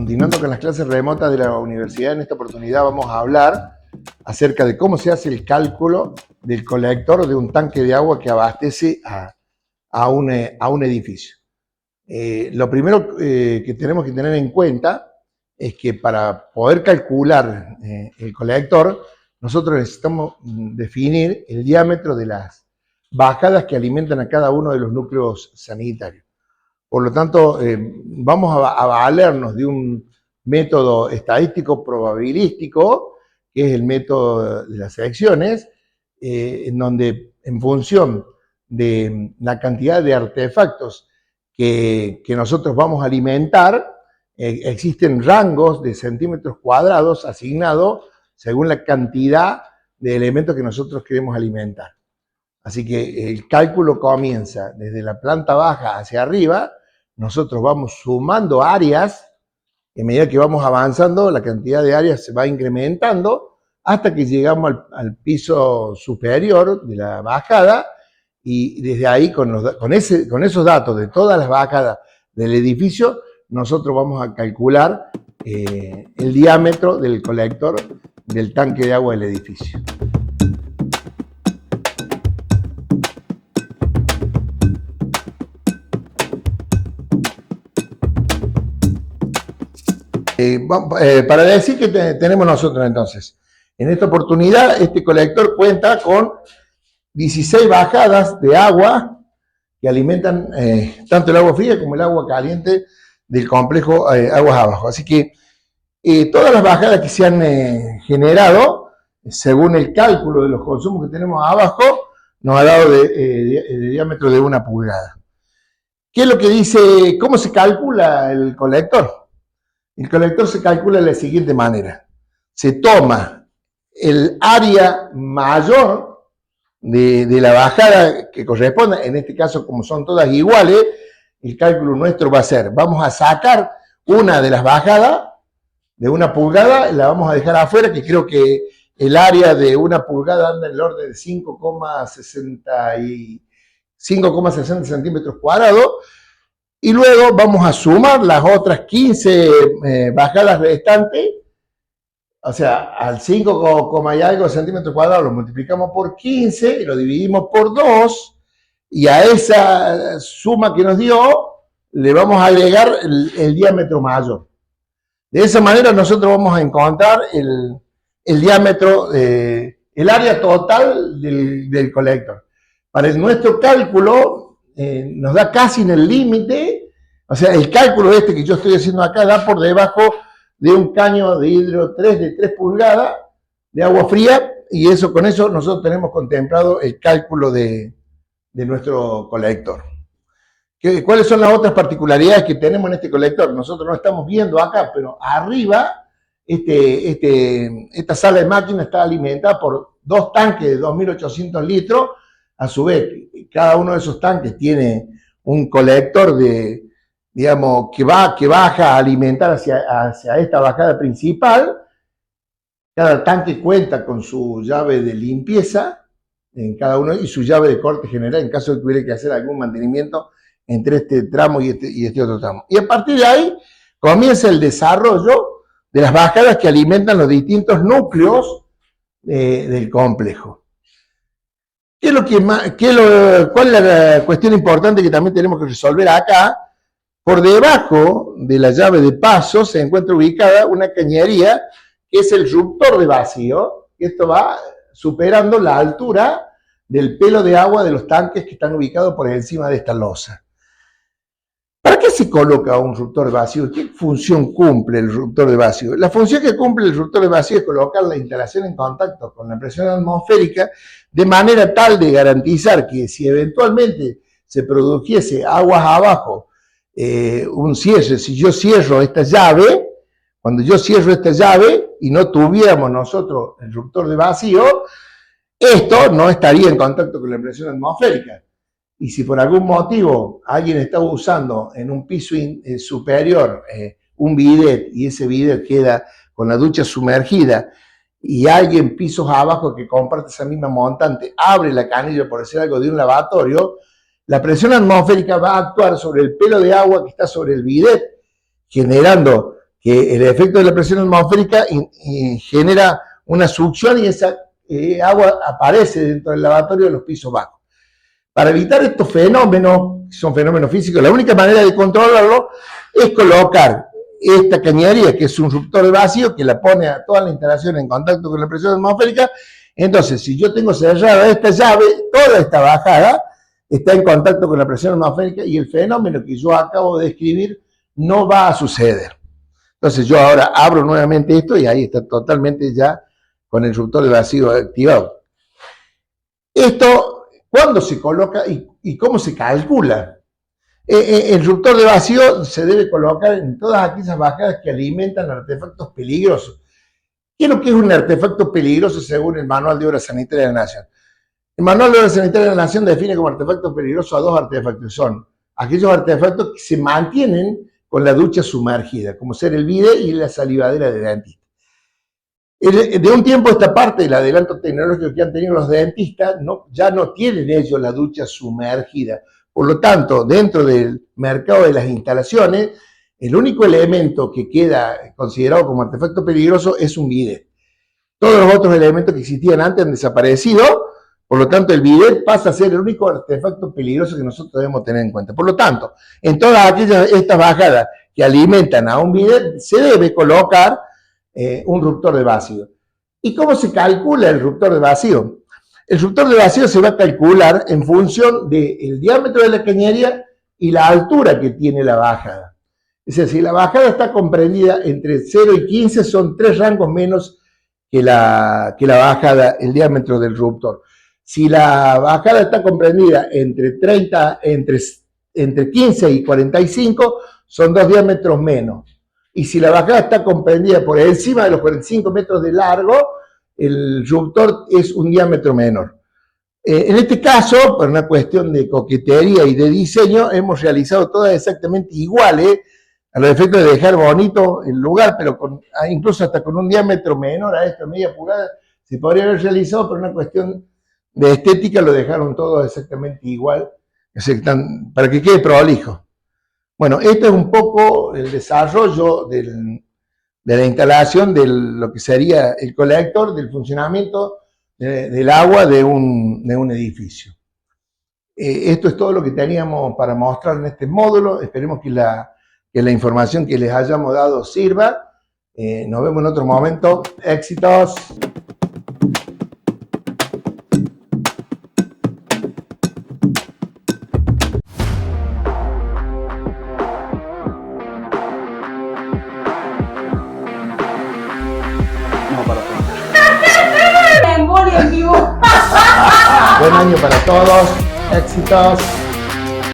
Continuando con las clases remotas de la universidad, en esta oportunidad vamos a hablar acerca de cómo se hace el cálculo del colector de un tanque de agua que abastece a un edificio. Lo primero que tenemos que tener en cuenta es que para poder calcular el colector, nosotros necesitamos definir el diámetro de las bajadas que alimentan a cada uno de los núcleos sanitarios. Por lo tanto, vamos a valernos de un método estadístico probabilístico, que es el método de las secciones, en donde en función de la cantidad de artefactos que nosotros vamos a alimentar, existen rangos de centímetros cuadrados asignados según la cantidad de elementos que nosotros queremos alimentar. Así que el cálculo comienza desde la planta baja hacia arriba. Nosotros vamos sumando áreas. En medida que vamos avanzando, la cantidad de áreas se va incrementando hasta que llegamos al piso superior de la bajada, y desde ahí, con esos datos de todas las bajadas del edificio, nosotros vamos a calcular el diámetro del colector del tanque de agua del edificio. Para decir que tenemos nosotros entonces, en esta oportunidad este colector cuenta con 16 bajadas de agua que alimentan tanto el agua fría como el agua caliente del complejo aguas abajo. Así que todas las bajadas que se han generado, según el cálculo de los consumos que tenemos abajo, nos ha dado de diámetro de 1 pulgada. ¿Qué es lo que dice? ¿Cómo se calcula el colector? El colector se calcula de la siguiente manera. Se toma el área mayor de la bajada que corresponde, en este caso como son todas iguales, el cálculo nuestro va a ser, vamos a sacar una de las bajadas de 1 pulgada, la vamos a dejar afuera, que creo que el área de 1 pulgada anda en el orden de 5,60 centímetros cuadrados. Y luego vamos a sumar las otras 15 bajadas restantes, o sea, al 5, y algo centímetros cuadrados lo multiplicamos por 15 y lo dividimos por 2, y a esa suma que nos dio le vamos a agregar el diámetro mayor. De esa manera nosotros vamos a encontrar el diámetro, el área total del colector. Para nuestro cálculo, nos da casi en el límite, o sea, el cálculo que yo estoy haciendo acá da por debajo de un caño de hidro 3 de 3 pulgadas de agua fría, y con eso nosotros tenemos contemplado el cálculo de nuestro colector. ¿Cuáles son las otras particularidades que tenemos en este colector? Nosotros no estamos viendo acá, pero arriba esta sala de máquinas está alimentada por 2 tanques de 2.800 litros. A su vez, cada uno de esos tanques tiene un colector digamos, que baja a alimentar hacia esta bajada principal. Cada tanque cuenta con su llave de limpieza en cada uno y su llave de corte general en caso de que hubiera que hacer algún mantenimiento entre este tramo y este otro tramo. Y a partir de ahí comienza el desarrollo de las bajadas que alimentan los distintos núcleos del complejo. ¿Cuál es la cuestión importante que también tenemos que resolver acá? Por debajo de la llave de paso se encuentra ubicada una cañería que es el ruptor de vacío. Esto va superando la altura del pelo de agua de los tanques que están ubicados por encima de esta losa. ¿Para qué se coloca un ruptor de vacío? ¿Qué función cumple el ruptor de vacío? La función que cumple el ruptor de vacío es colocar la instalación en contacto con la presión atmosférica de manera tal de garantizar que si eventualmente se produjese aguas abajo un cierre, si yo cierro esta llave, cuando yo cierro esta llave y no tuviéramos nosotros el ruptor de vacío, esto no estaría en contacto con la presión atmosférica. Y si por algún motivo alguien está usando en un piso superior un bidet y ese bidet queda con la ducha sumergida y alguien pisos abajo que comparte esa misma montante abre la canilla por decir algo de un lavatorio, la presión atmosférica va a actuar sobre el pelo de agua que está sobre el bidet, generando que el efecto de la presión atmosférica genera una succión y esa agua aparece dentro del lavatorio de los pisos bajos. Para evitar estos fenómenos, que son fenómenos físicos, la única manera de controlarlo es colocar esta cañería, que es un ruptor de vacío, que la pone a toda la instalación en contacto con la presión atmosférica. Entonces, si yo tengo cerrada esta llave, toda esta bajada está en contacto con la presión atmosférica y el fenómeno que yo acabo de describir no va a suceder. Entonces yo ahora abro nuevamente esto y ahí está totalmente ya con el ruptor de vacío activado. Esto, ¿cuándo se coloca y cómo se calcula? El ruptor de vacío se debe colocar en todas aquellas bajadas que alimentan artefactos peligrosos. ¿Qué es lo que es un artefacto peligroso según el Manual de Obras Sanitarias de la Nación? El Manual de Obras Sanitarias de la Nación define como artefactos peligrosos a dos artefactos. Son aquellos artefactos que se mantienen con la ducha sumergida, como ser el bidet y la salivadera de dentista. De un tiempo a esta parte del adelanto tecnológico que han tenido los dentistas, ya no tienen ellos la ducha sumergida. Por lo tanto, dentro del mercado de las instalaciones, el único elemento que queda considerado como artefacto peligroso es un bidet. Todos los otros elementos que existían antes han desaparecido, por lo tanto el bidet pasa a ser el único artefacto peligroso que nosotros debemos tener en cuenta. Por lo tanto, en todas estas bajadas que alimentan a un bidet, se debe colocar un ruptor de vacío. ¿Y cómo se calcula el ruptor de vacío? El ruptor de vacío se va a calcular en función del diámetro de la cañería y la altura que tiene la bajada. Es decir, si la bajada está comprendida entre 0 y 15, son 3 rangos menos que la bajada, el diámetro del ruptor. Si la bajada está comprendida entre 15 y 45, son 2 diámetros menos. Y si la bajada está comprendida por encima de los 45 metros de largo, el ruptor es un diámetro menor. En este caso, por una cuestión de coquetería y de diseño, hemos realizado todas exactamente iguales, a los efectos de dejar bonito el lugar, pero incluso hasta con un diámetro menor a esto, media pulgada, se podría haber realizado, por una cuestión de estética lo dejaron todo exactamente igual, para que quede prolijo. Bueno, este es un poco el desarrollo de la instalación de lo que sería el colector, del funcionamiento del agua de un edificio. Esto es todo lo que teníamos para mostrar en este módulo. Esperemos que la información que les hayamos dado sirva. Nos vemos en otro momento. Éxitos. Buen año para todos, éxitos.